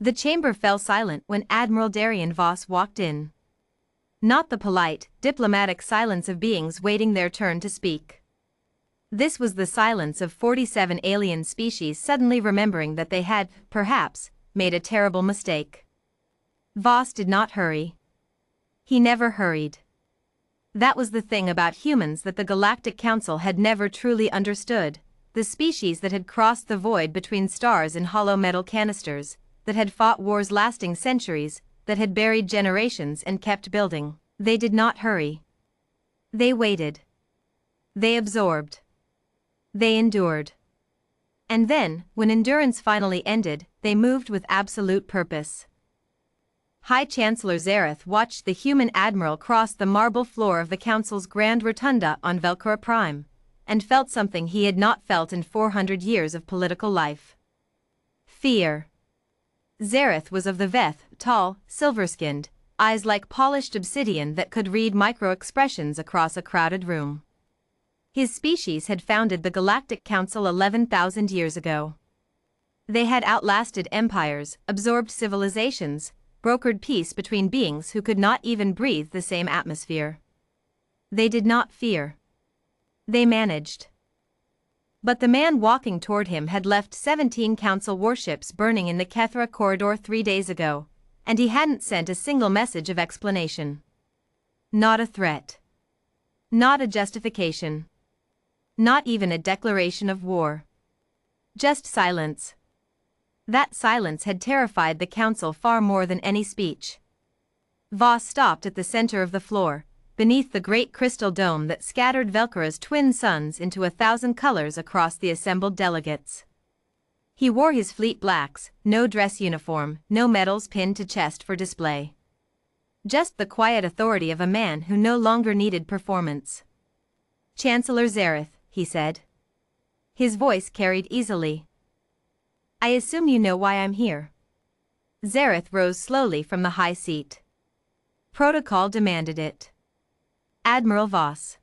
The chamber fell silent when Admiral Darian Voss walked in. Not the polite, diplomatic silence of beings waiting their turn to speak. This was the silence of 47 alien species suddenly remembering that they had, perhaps, made a terrible mistake. Voss did not hurry. He never hurried. That was the thing about humans that the Galactic Council had never truly understood, the species that had crossed the void between stars in hollow metal canisters, that had fought wars lasting centuries, that had buried generations and kept building. They did not hurry. They waited. They absorbed. They endured. And then, when endurance finally ended, they moved with absolute purpose. High Chancellor Zareth watched the human admiral cross the marble floor of the Council's Grand Rotunda on Velcora Prime, and felt something he had not felt in 400 years of political life. Fear. Zareth was of the Veth, tall, silver-skinned, eyes like polished obsidian that could read micro-expressions across a crowded room. His species had founded the Galactic Council 11,000 years ago. They had outlasted empires, absorbed civilizations, brokered peace between beings who could not even breathe the same atmosphere. They did not fear. They managed. But the man walking toward him had left 17 Council warships burning in the Kethra corridor 3 days ago, and he hadn't sent a single message of explanation. Not a threat. Not a justification. Not even a declaration of war. Just silence. That silence had terrified the Council far more than any speech. Voss stopped at the center of the floor, beneath the great crystal dome that scattered Velcora's twin suns into 1,000 colors across the assembled delegates. He wore his fleet blacks, no dress uniform, no medals pinned to chest for display. Just the quiet authority of a man who no longer needed performance. "Chancellor Zareth," he said. His voice carried easily. "I assume you know why I'm here." Zareth rose slowly from the high seat. Protocol demanded it. Admiral Voss.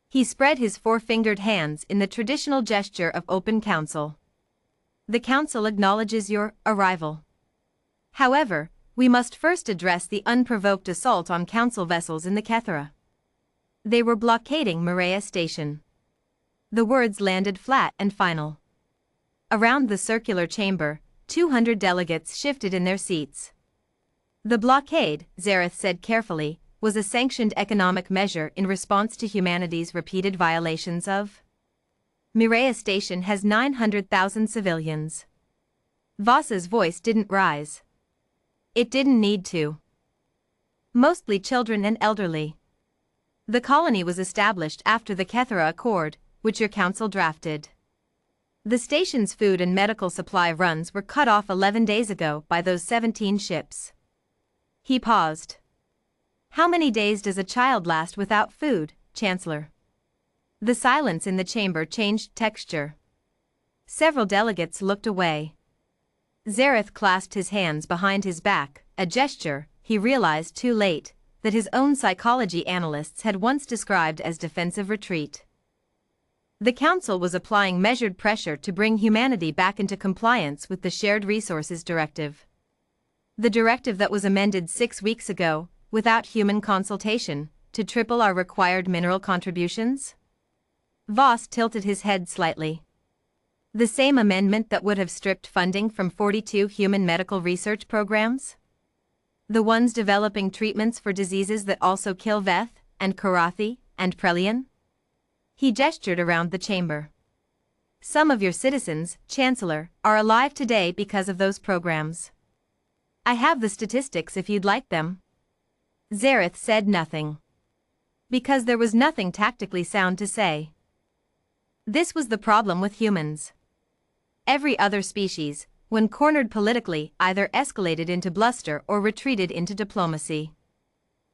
He spread his four-fingered hands in the traditional gesture of open council. "The Council acknowledges your arrival. However, we must first address the unprovoked assault on Council vessels in the Kethra. They were blockading Maria Station." The words landed flat and final. Around the circular chamber, 200 delegates shifted in their seats. "The blockade," Zareth said carefully, "was a sanctioned economic measure in response to humanity's repeated violations of. Maria Station has 900,000 civilians." Voss's voice didn't rise. It didn't need to. Mostly children and elderly. The colony was established after the Kethra Accord, which your council drafted. The station's food and medical supply runs were cut off 11 days ago by those 17 ships. He paused. "How many days does a child last without food, Chancellor?" The silence in the chamber changed texture. Several delegates looked away. Zareth clasped his hands behind his back, a gesture, he realized too late, that his own psychology analysts had once described as defensive retreat. The Council was applying measured pressure to bring humanity back into compliance with the Shared Resources Directive. The directive that was amended 6 weeks ago, without human consultation, to triple our required mineral contributions? Voss tilted his head slightly. The same amendment that would have stripped funding from 42 human medical research programs? The ones developing treatments for diseases that also kill Veth, and Karathi, and Prelian? He gestured around the chamber. "Some of your citizens, Chancellor, are alive today because of those programs. I have the statistics if you'd like them." Zareth said nothing. Because there was nothing tactically sound to say. This was the problem with humans. Every other species, when cornered politically, either escalated into bluster or retreated into diplomacy.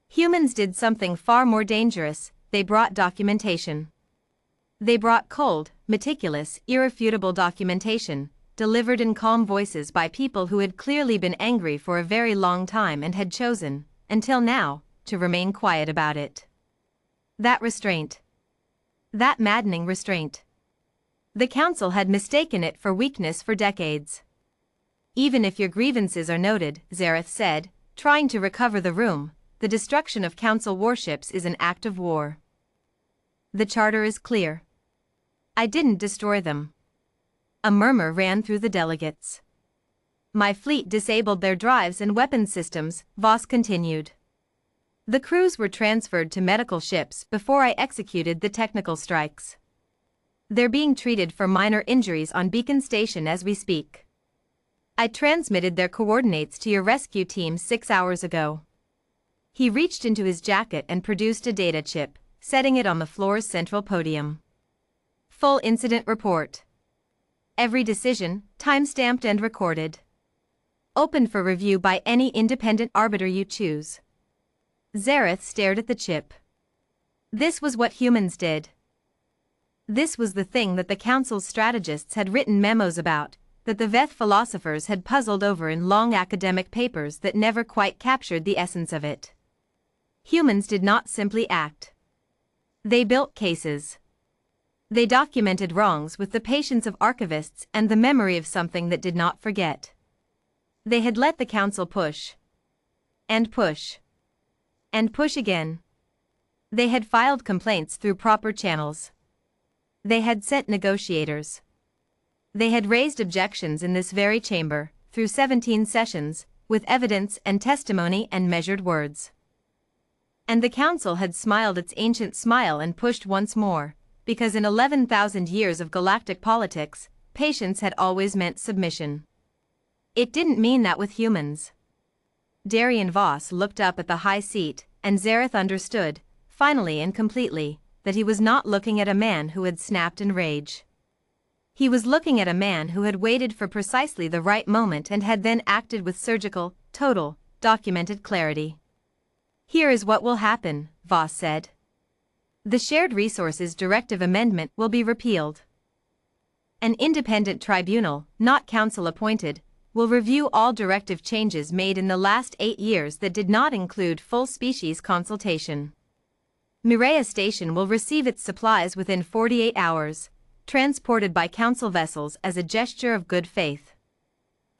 Humans did something far more dangerous, they brought documentation. They brought cold, meticulous, irrefutable documentation, delivered in calm voices by people who had clearly been angry for a very long time and had chosen, until now, to remain quiet about it. That restraint. That maddening restraint. The Council had mistaken it for weakness for decades. Even if your grievances are noted, Zareth said, trying to recover the room, the destruction of Council warships is an act of war. The charter is clear. I didn't destroy them. A murmur ran through the delegates. My fleet disabled their drives and weapons systems, Voss continued. The crews were transferred to medical ships before I executed the technical strikes. They're being treated for minor injuries on Beacon Station as we speak. I transmitted their coordinates to your rescue team 6 hours ago. He reached into his jacket and produced a data chip, setting it on the floor's central podium. Full incident report. Every decision, time-stamped and recorded. Open for review by any independent arbiter you choose. Zareth stared at the chip. This was what humans did. This was the thing that the Council's strategists had written memos about, that the Veth philosophers had puzzled over in long academic papers that never quite captured the essence of it. Humans did not simply act. They built cases. They documented wrongs with the patience of archivists and the memory of something that did not forget. They had let the Council push. And push. And push again. They had filed complaints through proper channels. They had sent negotiators. They had raised objections in this very chamber, through 17 sessions, with evidence and testimony and measured words. And the Council had smiled its ancient smile and pushed once more, because in 11,000 years of galactic politics, patience had always meant submission. It didn't mean that with humans. Darien Voss looked up at the high seat, and Zareth understood, finally and completely, that he was not looking at a man who had snapped in rage. He was looking at a man who had waited for precisely the right moment and had then acted with surgical, total, documented clarity. Here is what will happen, Voss said. The Shared Resources Directive Amendment will be repealed. An independent tribunal, not council-appointed, will review all directive changes made in the last 8 years that did not include full species consultation. Mireia Station will receive its supplies within 48 hours, transported by Council vessels as a gesture of good faith.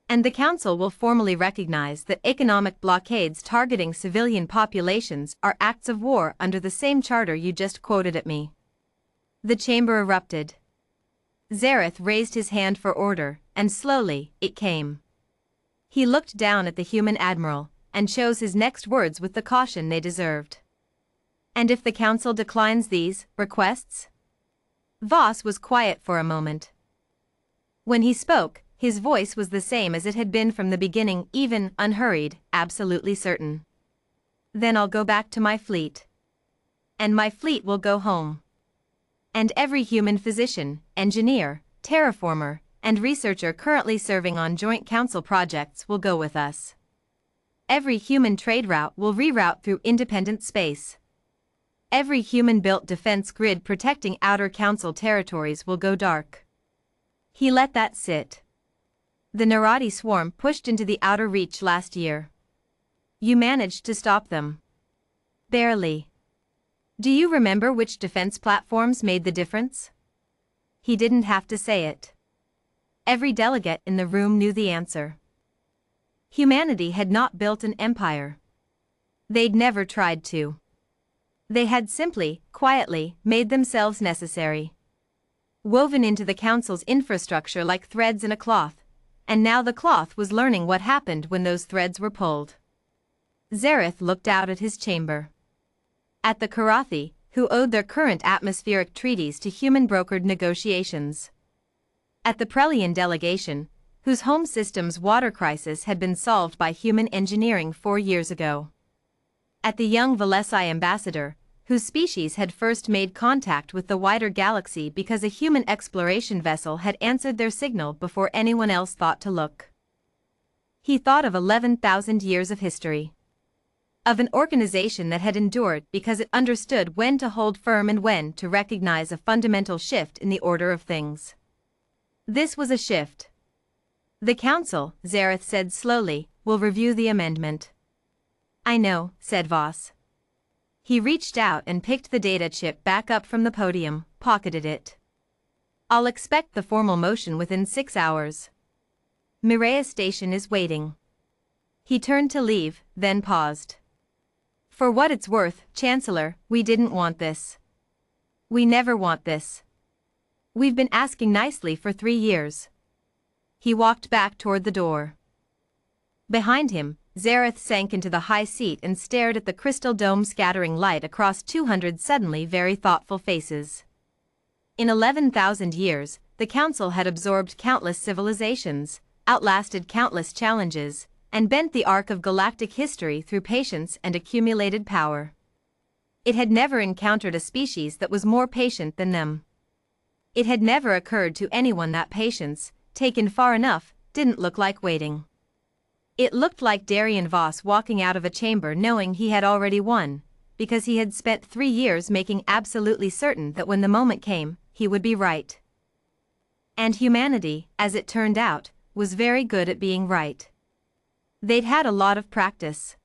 And the Council will formally recognize that economic blockades targeting civilian populations are acts of war under the same charter you just quoted at me. The chamber erupted. Zareth raised his hand for order, and slowly, it came. He looked down at the human admiral, and chose his next words with the caution they deserved. And if the Council declines these requests? Voss was quiet for a moment. When he spoke, his voice was the same as it had been from the beginning, even, unhurried, absolutely certain. Then I'll go back to my fleet. And my fleet will go home. And every human physician, engineer, terraformer, and researcher currently serving on joint Council projects will go with us. Every human trade route will reroute through independent space. Every human-built defense grid protecting outer Council territories will go dark. He let that sit. The Narati swarm pushed into the outer reach last year. You managed to stop them. Barely. Do you remember which defense platforms made the difference? He didn't have to say it. Every delegate in the room knew the answer. Humanity had not built an empire. They'd never tried to. They had simply, quietly, made themselves necessary. Woven into the Council's infrastructure like threads in a cloth, and now the cloth was learning what happened when those threads were pulled. Zareth looked out at his chamber. At the Karathi, who owed their current atmospheric treaties to human-brokered negotiations. At the Prelian delegation, whose home system's water crisis had been solved by human engineering 4 years ago. At the young Velesi ambassador, whose species had first made contact with the wider galaxy because a human exploration vessel had answered their signal before anyone else thought to look. He thought of 11,000 years of history. Of an organization that had endured because it understood when to hold firm and when to recognize a fundamental shift in the order of things. This was a shift. The Council, Zareth said slowly, will review the amendment. I know, said Voss. He reached out and picked the data chip back up from the podium, pocketed it. I'll expect the formal motion within 6 hours. Mireia Station is waiting. He turned to leave, then paused. For what it's worth, Chancellor, we didn't want this. We never want this. We've been asking nicely for 3 years. He walked back toward the door. Behind him, Zareth sank into the high seat and stared at the crystal dome scattering light across 200 suddenly very thoughtful faces. In 11,000 years, the Council had absorbed countless civilizations, outlasted countless challenges, and bent the arc of galactic history through patience and accumulated power. It had never encountered a species that was more patient than them. It had never occurred to anyone that patience, taken far enough, didn't look like waiting. It looked like Darien Voss walking out of a chamber knowing he had already won, because he had spent 3 years making absolutely certain that when the moment came, he would be right. And humanity, as it turned out, was very good at being right. They'd had a lot of practice.